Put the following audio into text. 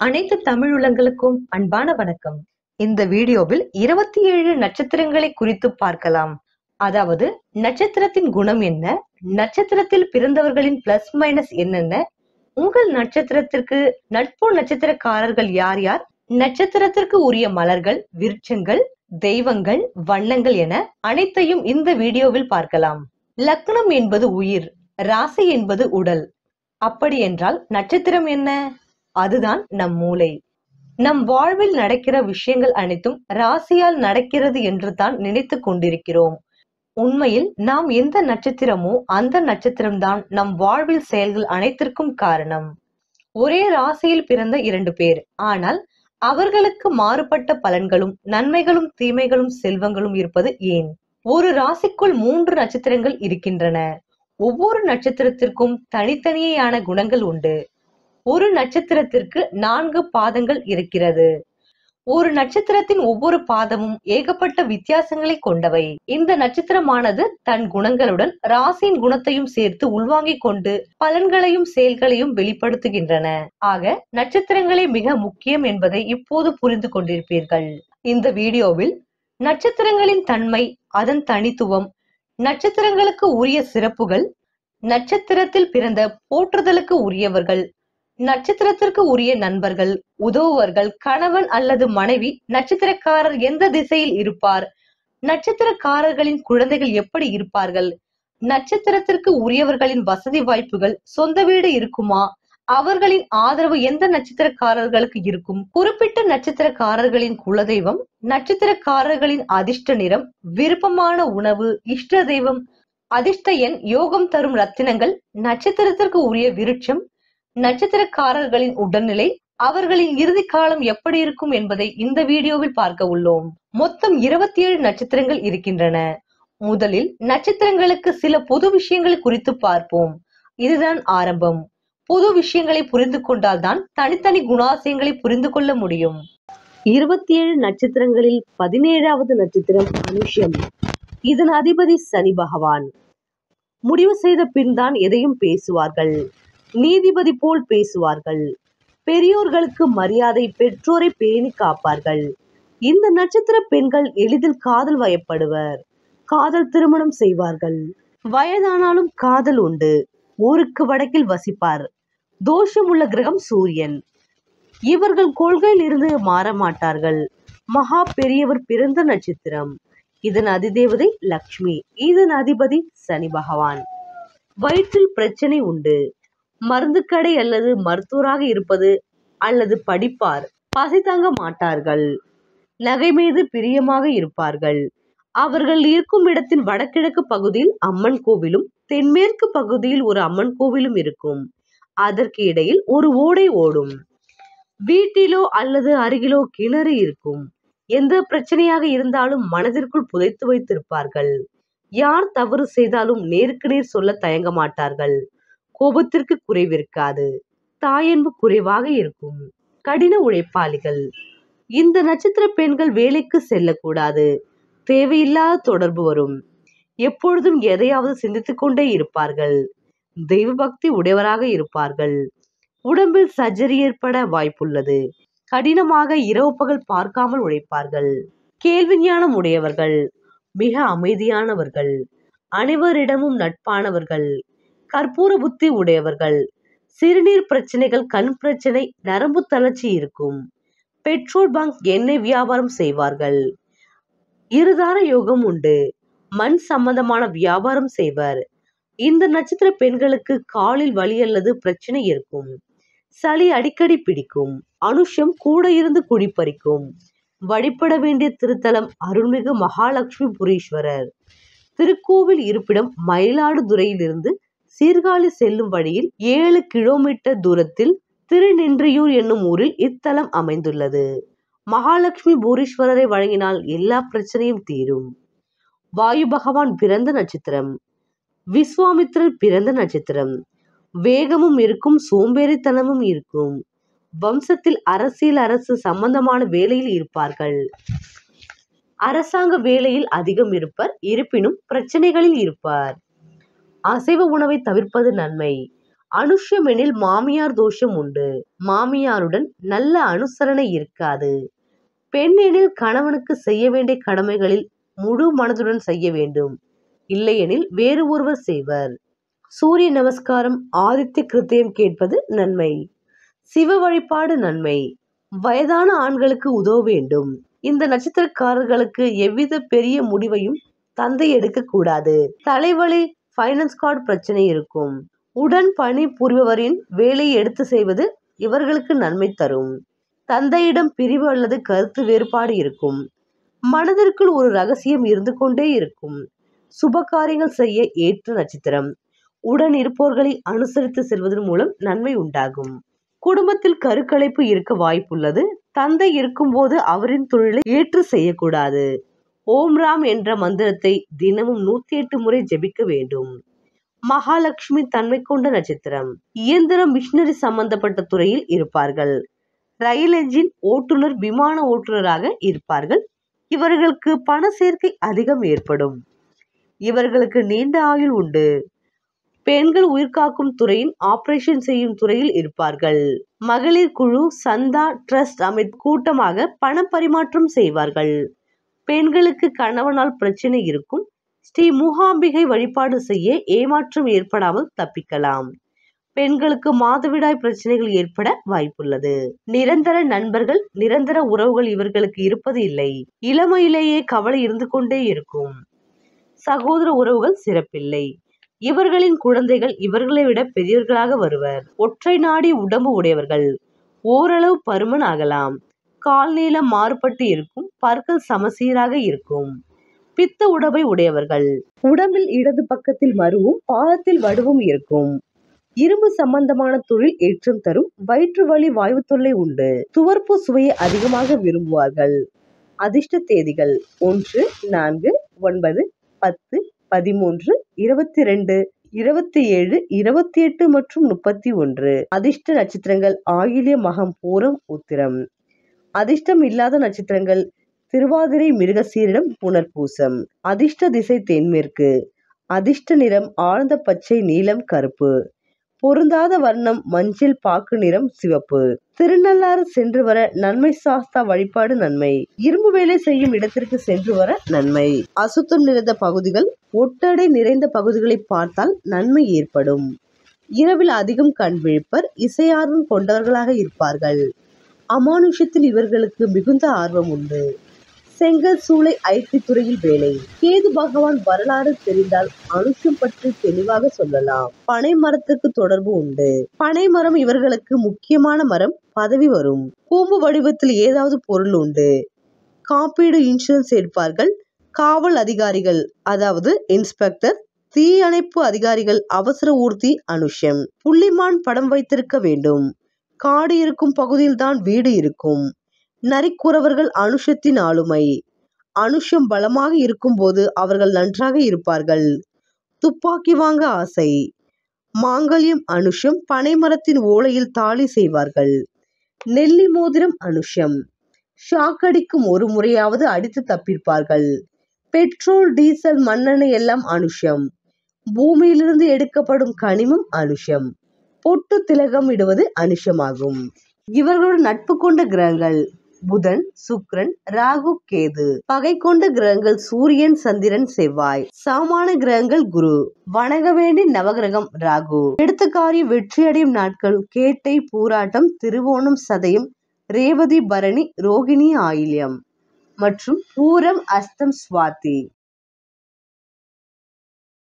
அனைத்து தமிழ் உள்ளங்களுக்கும் அன்பான வணக்கம். இந்த வீடியோவில் 27 நட்சத்திரங்களை குறித்து பார்க்கலாம். அதாவது நட்சத்திரத்தின் குணம் என்ன, நட்சத்திரத்தில் பிறந்தவர்களின் பிளஸ் மைனஸ் என்னென்ன, உங்கள் நட்சத்திரத்திற்கு நட்பு நட்சத்திரக்காரர்கள் யார் யார், நட்சத்திரத்திற்கு உரிய மலர்கள், விருட்சங்கள், தெய்வங்கள், வண்ணங்கள் என அனைத்தையும் இந்த வீடியோவில் பார்க்கலாம். லக்னம் என்பது உயிர், ராசி என்பது உடல். அப்படி என்றால் நட்சத்திரம் என்ன? அதுதான் நம் மூளை. நம் வாழ்வில் நடக்கிற விஷயங்கள் அனைத்தும் ராசியால் நடக்கிறது என்று தான் நினைத்து கொண்டிருக்கிறோம். உண்மையில் நாம் எந்த நட்சத்திரமோ அந்த நட்சத்திரம்தான் நம் வாழ்வில் செயல்கள் அனைத்திற்கும் காரணம். ஒரே ராசியில் பிறந்த 2 பேர், ஆனால் அவர்களுக்கு மாறுபட்ட பலன்களும் நன்மைகளும் தீமைகளும் செல்வங்களும் இருப்பது ஏன்? ஒரு ராசிக்குள் 3 நட்சத்திரங்கள் இருக்கின்றன. ஒவ்வொரு நட்சத்திரத்திற்கும் தனித்தனியான குணங்கள் உண்டு. ஒரு நட்சத்திரத்திற்கு 4 பாதங்கள் இருக்கிறது. ஒரு நட்சத்திரத்தின் ஒவ்வொரு பாதமும் ஏகப்பட்ட வித்தியாசங்களை கொண்டவை. இந்த நட்சத்திரமானது தன் குணங்களுடன் ராசியின் குணத்தையும் சேர்த்து உள்வாங்கிக் கொண்டு பலன்களையும் செயல்களையும் வெளிப்படுத்துகின்றன. ஆக நட்சத்திரங்களே மிக முக்கியம் என்பதை இப்போது புரிந்து கொண்டிருப்பீர்கள். இந்த வீடியோவில் நட்சத்திரங்களின் தன்மை, அதன் தனித்துவம், நட்சத்திரங்களுக்கு உரிய சிறப்புகள், நட்சத்திரத்தில் பிறந்த போற்றுதலுக்கு உரியவர்கள், நட்சத்திரத்திற்கு உரிய நண்பர்கள், உதவுவர்கள், கணவன் அல்லது மனைவி, நட்சத்திரக்காரர் எந்த திசையில் இருப்பார், நட்சத்திரக்காரர்களின் குழந்தைகள் எப்படி இருப்பார்கள், நட்சத்திரத்திற்கு உரியவர்களின் வசதி வாய்ப்புகள், சொந்த வீடு இருக்குமா, அவர்களின் ஆதரவு எந்த நட்சத்திரக்காரர்களுக்கு இருக்கும், குறிப்பிட்ட நட்சத்திரக்காரர்களின் குலதெய்வம், நட்சத்திரக்காரர்களின் அதிர்ஷ்ட நிறம், விருப்பமான உணவு, இஷ்ட தெய்வம், அதிர்ஷ்ட எண், யோகம் தரும் ரத்தினங்கள், நட்சத்திரத்திற்கு உரிய விருட்சம், நட்சத்திரக்காரர்களின் உடல்நிலை, அவர்களின் இறுதி காலம் எப்படி இருக்கும் என்பதை இந்த வீடியோவில் பார்க்க உள்ளோம். மொத்தம் 27 நட்சத்திரங்கள் இருக்கின்றன. முதலில் நட்சத்திரங்களுக்கு சில பொது விஷயங்கள் குறித்து பார்ப்போம். இதுதான் ஆரம்பம். பொது விஷயங்களை புரிந்து கொண்டால்தான் தனித்தனி குணாசியங்களை புரிந்து கொள்ள முடியும். 27 நட்சத்திரங்களில் 17வது நட்சத்திரம் அனுஷம். இதன் அதிபதி சனி பகவான். முடிவு செய்த பின் தான் எதையும் பேசுவார்கள். நீதிபதி போல் பேசுவார்கள். பெரியோர்களுக்கு மரியாதை, பெற்றோரை பேணி காப்பார்கள். இந்த நட்சத்திர பெண்கள் எளிதில் காதல் வயப்படுவர். காதல் திருமணம் செய்வார்கள். வயதானாலும் காதல் உண்டு. ஊருக்கு வடக்கில் வசிப்பார். தோஷம் உள்ள கிரகம் சூரியன். இவர்கள் கொள்கையில் இருந்து மாற மாட்டார்கள். மகா பெரியவர் பிறந்த நட்சத்திரம். இதன் அதிதேவதை லக்ஷ்மி. இதன் அதிபதி சனி பகவான். வயிற்றில் பிரச்சனை உண்டு. மருந்து கடை அல்லது மருத்துவராக இருப்பது அல்லது படிப்பார். பசி தாங்க மாட்டார்கள். நகை மீது பிரியமாக இருப்பார்கள். அவர்கள் இருக்கும் இடத்தின் வடகிழக்கு பகுதியில் அம்மன் கோவிலும் தென்மேற்கு பகுதியில் ஒரு அம்மன் கோவிலும் இருக்கும். அதற்கு இடையில் ஒரு ஓடை ஓடும். வீட்டிலோ அல்லது அருகிலோ கிணறு இருக்கும். எந்த பிரச்சனையாக இருந்தாலும் மனதிற்குள் புதைத்து வைத்திருப்பார்கள். யார் தவறு செய்தாலும் நேருக்கு நேர் சொல்ல தயங்க மாட்டார்கள். கோபத்திற்கு குறைவிருக்காது. தாயன்பு குறைவாக இருக்கும். கடின உழைப்பாளிகள். இந்த நட்சத்திர பெண்கள் வேலைக்கு செல்லக்கூடாது. தேவையில்லாத தொடர்பு வரும். எப்பொழுதும் எதையாவது சிந்தித்துக் கொண்டே இருப்பார்கள். தெய்வ பக்தி உடையவராக இருப்பார்கள். உடம்பில் சர்ஜரி ஏற்பட வாய்ப்புள்ளது. கடினமாக இரவு பகல் பார்க்காமல் உழைப்பார்கள். கேள்வி ஞானம் உடையவர்கள். மிக அமைதியானவர்கள். அனைவரிடமும் நட்பானவர்கள். கற்பூர புத்தி உடையவர்கள். சிறுநீர் பிரச்சனைகள், கண் பிரச்சனை, நரம்பு தளர்ச்சி இருக்கும். பெட்ரோல் பங்க், எண்ணெய் வியாபாரம் செய்வார்கள். இருதார யோகம் உண்டு. மண் சம்பந்தமான வியாபாரம் செய்வர். இந்த நட்சத்திர பெண்களுக்கு காலில் வலி அல்லது பிரச்சனை இருக்கும். சளி அடிக்கடி பிடிக்கும். அனுஷம் கூட இருந்து குடிப்பறிக்கும். வழிபட வேண்டிய திருத்தலம் அருள்மிகு மகாலட்சுமி புரீஸ்வரர். திருக்கோவில் இருப்பிடம் மயிலாடுதுறையிலிருந்து சீர்காழி செல்லும் வழியில் 7 கிலோமீட்டர் தூரத்தில் திருநின்றியூர் என்னும் ஊரில் இத்தலம் அமைந்துள்ளது. மகாலட்சுமி பூரீஸ்வரரை வழங்கினால் எல்லா பிரச்சனையும் தீரும். வாயு பகவான் பிறந்த நட்சத்திரம். விஸ்வாமித்திரர் பிறந்த நட்சத்திரம். வேகமும் இருக்கும், சோம்பேறித்தனமும் இருக்கும். வம்சத்தில் அரசு சம்பந்தமான வேலையில் இருப்பார்கள். அரசாங்க வேலையில் அதிகம் இருப்பர். இருப்பினும் பிரச்சனைகளில் இருப்பார். அசைவ உணவை தவிர்ப்பது நன்மை. அனுஷ்யம் எனில் மாமியார் தோஷம் உண்டு. மாமியாருடன் நல்ல அனுசரணை இருக்காது. பெண் எனில் கணவனுக்கு செய்ய வேண்டிய கடமைகளில் முழு மனதுடன் செய்ய வேண்டும். இல்லையெனில் வேறு ஒருவர் செய்வர். சூரிய நமஸ்காரம், ஆதித்ய கிருத்தியம் கேட்பது நன்மை. சிவ வழிபாடு நன்மை. வயதான ஆண்களுக்கு உதவ வேண்டும். இந்த நட்சத்திரக்காரர்களுக்கு எவ்வித பெரிய முடிவையும் தந்தை எடுக்க கூடாது. தலைவலி, ஃபைனான்ஸ் கார்டு பிரச்சனை இருக்கும். உடன் பணி புரிபவரின் வேலையை எடுத்து செய்வது இவர்களுக்கு நன்மை தரும். தந்தையிடம் பிரிவு அல்லது கருத்து வேறுபாடு இருக்கும். மனதிற்குள் ஒரு ரகசியம் இருந்து கொண்டே இருக்கும். சுப காரியங்கள் செய்ய ஏற்ற நட்சத்திரம். உடன் இருப்போர்களை அனுசரித்து செல்வதன் மூலம் நன்மை உண்டாகும். குடும்பத்தில் கருக்கலைப்பு இருக்க வாய்ப்புள்ளது. தந்தை இருக்கும்போது அவரின் தொழிலை ஏற்று செய்யக்கூடாது. ஓம் ராம் என்ற மந்திரத்தை தினமும் 108 முறை ஜெபிக்க வேண்டும். மகாலட்சுமி தன்மை கொண்ட நட்சத்திரம். இயந்திரம், மிஷினரி சம்பந்தப்பட்ட துறையில் இருப்பார்கள். ரயில் என்ஜின் ஓட்டுநர், விமான ஓட்டுநராக இருப்பார்கள். இவர்களுக்கு பண சேர்க்கை அதிகம் ஏற்படும். இவர்களுக்கு நீண்ட ஆயுள் உண்டு. பெண்கள் உயிர்காக்கும் துறையின் ஆபரேஷன் செய்யும் துறையில் இருப்பார்கள். மகளிர் குழு, சந்தா, ட்ரஸ்ட் அமைத்து கூட்டமாக பண பரிமாற்றம் செய்வார்கள். பெண்களுக்கு கணவனால் பிரச்சனை இருக்கும். ஸ்ரீ மூகாம்பிகை வழிபாடு செய்ய ஏமாற்றம் ஏற்படாமல் தப்பிக்கலாம். பெண்களுக்கு மாதவிடாய் பிரச்சனைகள் ஏற்பட வாய்ப்புள்ளது. நிரந்தர நண்பர்கள், நிரந்தர உறவுகள் இவர்களுக்கு இருப்பது இல்லை. இளமையிலேயே கவலை இருந்து கொண்டே இருக்கும். சகோதர உறவுகள் சிறப்பில்லை. இவர்களின் குழந்தைகள் இவர்களை விட பெரியவர்களாக வருவர். ஒற்றை நாடி உடம்பு உடையவர்கள். ஓரளவு பருமன் ஆகலாம். கால் நீளம் மாறுபட்டு இருக்கும். பற்கள் சமசீராக இருக்கும். பித்த உடம்பை உடையவர்கள். உடம்பில் இடது பக்கத்தில் மருவும் பாதத்தில் வடுவும் இருக்கும். இரும்பு சம்பந்தமான தொழில் ஏற்றம் தரும். வயிற்று வலி, வாயு தொல்லை உண்டு. துவர்ப்பு சுவையை அதிகமாக விரும்புவார்கள். அதிர்ஷ்ட தேதிகள் 1, 4, 9, 10, 13, 22, 27, 28 மற்றும் 31. அதிர்ஷ்ட நட்சத்திரங்கள் ஆயில்யம், மகம், பூரம், உத்திரம். அதிர்ஷ்டம் இல்லாத நட்சத்திரங்கள் திருவாதிரை, மிருகசீரிடம், புனர்பூசம். அதிர்ஷ்ட திசை தென்மேற்கு. அதிர்ஷ்ட நிறம் ஆழ்ந்த பச்சை, நீலம், கருப்பு. பொருந்தாத வர்ணம் மஞ்சள், பாக்கு நிறம், சிவப்பு. திருநள்ளாறு சென்று வர நன்மை. சாஸ்தா வழிபாடு நன்மை. இரும்பு வேலை செய்யும் இடத்திற்கு சென்று வர நன்மை. அசுத்தம் நிறைந்த பகுதிகள், ஒட்டடை நிறைந்த பகுதிகளை பார்த்தால் நன்மை ஏற்படும். இரவில் அதிகம் கண் விழிப்பர். இசையார்வம் கொண்டவர்களாக இருப்பார்கள். அமானுஷத்தில் இவர்களுக்கு மிகுந்த ஆர்வம் உண்டு. செங்கல், சூளை, ஐடி துறையில் வேலை. கேது பகவான் வரலாறு தெரிந்தால் அனுஷம் பற்றி தெளிவாக சொல்லலாம். பனை மரத்துக்கு தொடர்பு உண்டு. பனை மரம் இவர்களுக்கு முக்கியமான மரம். பதவி வரும். கூம்பு வடிவத்தில் ஏதாவது பொருள் உண்டு. காப்பீடு, இன்சூரன்ஸ் எடுப்பார்கள். காவல் அதிகாரிகள், அதாவது இன்ஸ்பெக்டர், தீயணைப்பு அதிகாரிகள், அவசர ஊர்தி, அனுஷம். புள்ளிமான் படம் வைத்திருக்க வேண்டும். காடு இருக்கும் பகுதியில் தான் வீடு இருக்கும். நரிக்குறவர்கள் அனுஷத்தின் ஆளுமை. அனுஷம் பலமாக இருக்கும் போது அவர்கள் நன்றாக இருப்பார்கள். துப்பாக்கி வாங்க ஆசை. மாங்கல்யம் அனுஷம். பனைமரத்தின் ஓலையில் தாலி செய்வார்கள். நெல்லி மோதிரம் அனுஷம். ஷாக் அடிக்கும் ஒரு முறையாவது அடித்து தப்பிப்பார்கள். பெட்ரோல், டீசல், மண்ணெண்ணெய் எல்லாம் அனுஷம். பூமியிலிருந்து எடுக்கப்படும் கனிமம் அனுஷம். பொட்டு திலகம் இடுவது அனுஷமாகும். இவர்களுடன் நட்பு கொண்ட கிரகங்கள் புதன், சுக்கிரன், ராகு, கேது. பகை கொண்ட கிரகங்கள் சூரியன், சந்திரன், செவ்வாய். சமமான கிரகங்கள் குரு. வணங்க வேண்டிய நவகிரகம் ராகு. எடுத்த காரியம் வெற்றியடையும் நாட்கள் கேட்டை, பூராட்டம், திருவோணம், சதயம், ரேவதி, பரணி, ரோகிணி, ஆயில்யம் மற்றும் பூரம், அஸ்தம், சுவாதி.